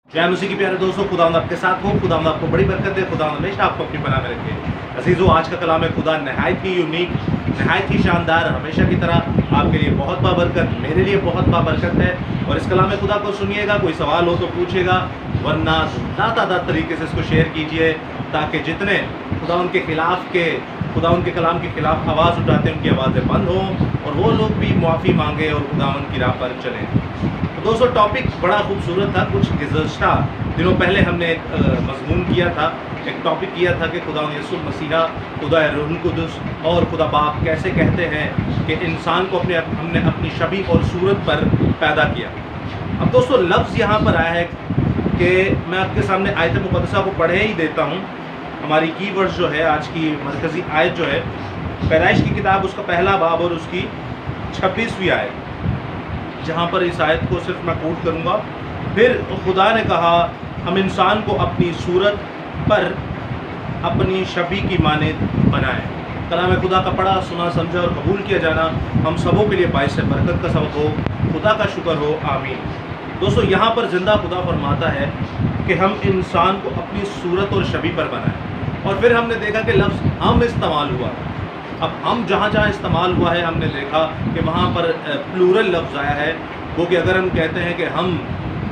जय मसीह के प्यारे दोस्तों, खुदावंद आपके साथ हो। खुदावंद आपको बड़ी बरकत दे। खुदावंद हमेशा आपको अपनी पनाह में रखे। अजीजों, आज का कलाम है खुदा नहायत ही यूनिक, नहायत ही शानदार, हमेशा की तरह आपके लिए बहुत बाबरकत, मेरे लिए बहुत बाबरकत है। और इस कलाम खुदा को सुनिएगा। कोई सवाल हो तो पूछेगा, वरना दातादार तरीके से इसको शेयर कीजिए, ताकि जितने खुदावंद के खिलाफ के खुदावंद के कलाम के खिलाफ आवाज़ उठाते हैं उनकी आवाज़ें बंद हों और वो लोग भी मुआफ़ी मांगे और खुदावंद की राह पर चलें। तो दोस्तों, टॉपिक बड़ा खूबसूरत था। कुछ गुज़श्ता दिनों पहले हमने एक मज़मून किया था, एक टॉपिक किया था कि खुदा यसू मसीहा, खुदा रूहुल कुद्दुस और खुदा बाप कैसे कहते हैं कि इंसान को हमने अपनी शबीह और सूरत पर पैदा किया। अब दोस्तों, लफ्ज़ यहाँ पर आया है कि मैं आपके सामने आयत मुक़द्दसा को पढ़े ही देता हूँ। हमारी की वर्ड जो है, आज की मरकज़ी आयत जो है, पैदाइश की किताब उसका पहला बाब और उसकी 26वीं आयत, जहाँ पर इस आयत को सिर्फ मैं कोट करूँगा। फिर खुदा ने कहा, हम इंसान को अपनी सूरत पर अपनी शबीह की मानद बनाएं। कलाम खुदा का पढ़ा, सुना, समझा और कबूल किया जाना हम सबों के लिए बाइस बरकत का सबब हो। खुदा का शुक्र हो, आमीन। दोस्तों, यहाँ पर जिंदा खुदा फरमाता है कि हम इंसान को अपनी सूरत और शबीह पर बनाएं। और फिर हमने देखा कि लफ्ज़ हम इस्तेमाल हुआ। अब हम जहाँ जहाँ इस्तेमाल हुआ है, हमने देखा कि वहाँ पर प्लूरल लफ्ज़ आया है। वो कि अगर हम कहते हैं कि हम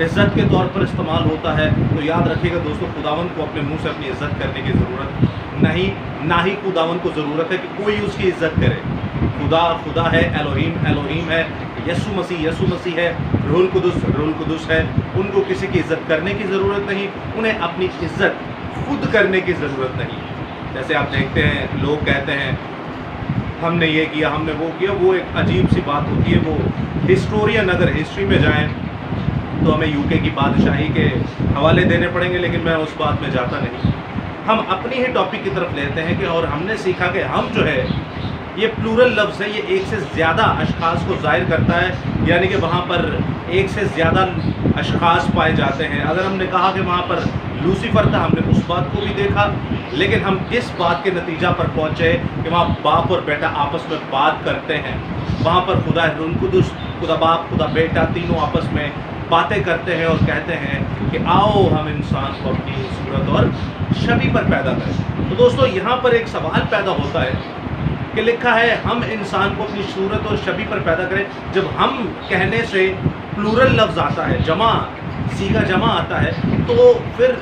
इज़्ज़त के तौर पर इस्तेमाल होता है, तो याद रखिएगा दोस्तों, खुदावंद को अपने मुंह से अपनी इज़्ज़त करने की ज़रूरत नहीं, ना ही खुदावंद को ज़रूरत है कि कोई उसकी इज़्ज़त करे। खुदा है, एलोहीम है, यसू मसीह है, रूहुल कुद्दुस है। उनको किसी की इज़्ज़त करने की ज़रूरत नहीं, उन्हें अपनी इज़्ज़त खुद करने की ज़रूरत नहीं। जैसे आप देखते हैं, लोग कहते हैं हमने ये किया, हमने वो किया। वो एक अजीब सी बात होती है। वो हिस्टोरियन अगर हिस्ट्री में जाएं तो हमें यूके की बादशाही के हवाले देने पड़ेंगे, लेकिन मैं उस बात में जाता नहीं। हम अपनी ही टॉपिक की तरफ लेते हैं कि और हमने सीखा कि हम जो है, ये प्लूरल लफ्ज़ है, ये एक से ज़्यादा अशख़ास को ज़ाहिर करता है, यानी कि वहाँ पर एक से ज़्यादा अशख़ास पाए जाते हैं। अगर हमने कहा कि वहाँ पर लूसीफर था, हमने उस बात को भी देखा, लेकिन हम इस बात के नतीजा पर पहुँचे कि वहाँ बाप और बेटा आपस में बात करते हैं। वहाँ पर खुदा रूहुल कुद्दुस, खुदा बाप, खुदा बेटा तीनों आपस में बातें करते हैं और कहते हैं कि आओ हम इंसान को अपनी सूरत और शबीह पर पैदा करें। तो दोस्तों, यहाँ पर एक सवाल पैदा होता है कि लिखा है हम इंसान को अपनी सूरत और शबीह पर पैदा करें। जब हम कहने से प्लूरल लफ्ज़ आता है, जमा, सीगा जमा आता है, तो फिर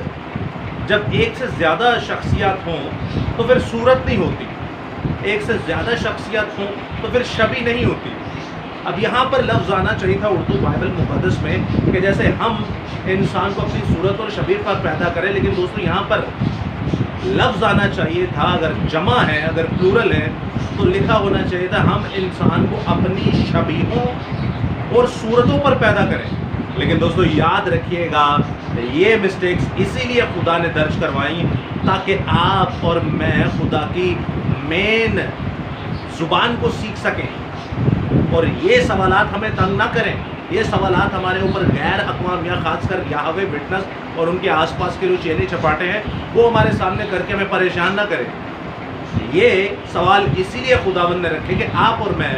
जब एक से ज़्यादा शख्सियत हों तो फिर सूरत नहीं होती। एक से ज़्यादा शख्सियत हों तो फिर शबीह नहीं होती। अब यहाँ पर लफ्ज़ आना चाहिए था उर्दू बाइबल मुक़द्दस में कि जैसे हम इंसान को अपनी सूरत और शबीह पर पैदा करें, लेकिन दोस्तों यहाँ पर लफ्ज़ आना चाहिए था, अगर जमा है, अगर प्लूरल है, तो लिखा होना चाहिए था हम इंसान को अपनी शबीहों और सूरतों पर पैदा करें। लेकिन दोस्तों, याद रखिएगा, ये मिस्टेक्स इसीलिए खुदा ने दर्ज करवाई ताकि आप और मैं खुदा की मेन ज़ुबान को सीख सकें और ये सवालात हमें तंग ना करें। ये सवालात हमारे ऊपर गैर अक़वाम या ख़ासकर याहवे विटनेस और उनके आसपास के जो चेले चपाटे हैं, वो हमारे सामने करके हमें परेशान ना करें। ये सवाल इसीलिए खुदावंद ने रखे कि आप और मैं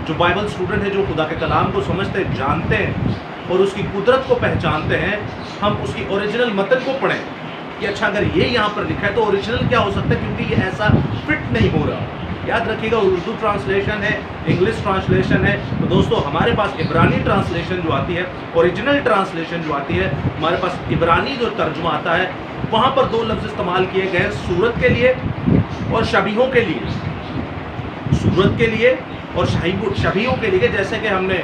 जो बाइबल स्टूडेंट है, जो खुदा के कलाम को समझते जानते हैं और उसकी कुदरत को पहचानते हैं, हम उसकी ओरिजिनल मतन को पढ़ें कि अच्छा, अगर ये यहाँ पर लिखा है तो ओरिजिनल क्या हो सकता है, क्योंकि ये ऐसा फिट नहीं हो रहा। याद रखिएगा, उर्दू ट्रांसलेशन है, इंग्लिश ट्रांसलेशन है। तो दोस्तों, हमारे पास इब्रानी ट्रांसलेशन जो आती है, ओरिजिनल ट्रांसलेशन जो आती है, हमारे पास इब्रानी जो तर्जुमा आता है, वहाँ पर दो लफ्ज़ इस्तेमाल किए गए हैं, सूरत के लिए और शबीहों के लिए। सूरत के लिए और शबीहों के लिए, जैसे कि हमने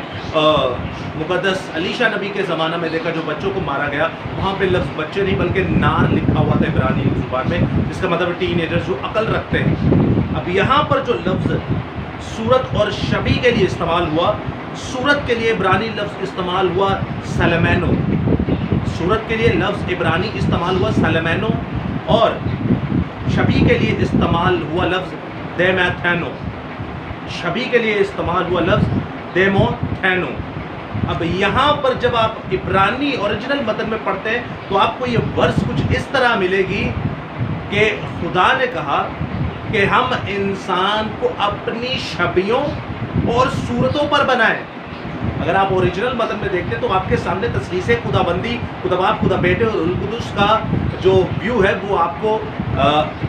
मुक़द्दस अलीशा नबी के ज़माना में देखा, जो बच्चों को मारा गया, वहाँ पे लफ्ज़ बच्चे नहीं बल्कि नार लिखा हुआ था इब्रानी ज़ुबान में, जिसका मतलब टीनेजर्स जो अकल रखते हैं। अब यहाँ पर जो लफ्ज़ सूरत और शबीह के लिए इस्तेमाल हुआ, सूरत के लिए इब्रानी लफ्ज़ इस्तेमाल हुआ सलमैनो। सूरत के लिए लफ्ज़ इब्रानी इस्तेमाल हुआ सलमैनो और शबीह के लिए इस्तेमाल हुआ लफ्ज़ देमैथैनो। शबीह के लिए इस्तेमाल हुआ लफ्ज़ देमोथैनो। अब यहाँ पर जब आप इब्रानी ओरिजिनल मतन में पढ़ते हैं तो आपको ये वर्स कुछ इस तरह मिलेगी कि खुदा ने कहा कि हम इंसान को अपनी शबीहों और सूरतों पर बनाएं। اگر آپ اوریجنل متن میں دیکھتے ہیں تو آپ کے سامنے تثلیث خدا بندی، خدا باپ، خدا بیٹے اور روح القدس کا جو ویو ہے وہ آپ کو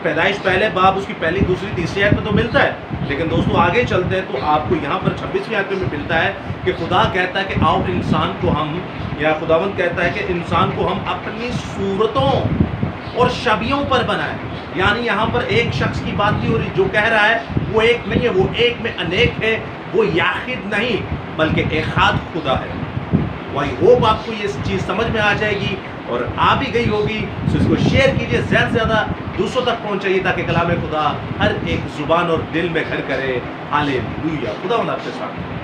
پیدائش پہلے باب اس کی پہلی دوسری تیسری آیت میں تو ملتا ہے، لیکن دوستو آگے چلتے ہیں تو آپ کو یہاں پر 26ویں آیت میں ملتا ہے کہ خدا کہتا ہے کہ آؤ انسان کو ہم، یا خداوند کہتا ہے کہ انسان کو ہم اپنی صورتوں اور شبیوں پر بنائیں. یعنی یہاں پر ایک شخص کی بات نہیں ہو رہی، جو کہہ رہا ہے وہ ایک نہیں ہے، وہ ایک میں انیک ہے، وہ یاحد نہیں بلکہ احاد خدا ہے. وائی ہوپ آپ کو یہ چیز سمجھ میں آ جائے گی اور آ بھی گئی ہوگی، تو اس کو شیئر کیجئے، زیادہ سے زیادہ دوسروں تک پہنچائیے تاکہ کلام خدا ہر ایک زبان اور دل میں گھر کرے. ہالےلویا. خداوند آپ کے ساتھ.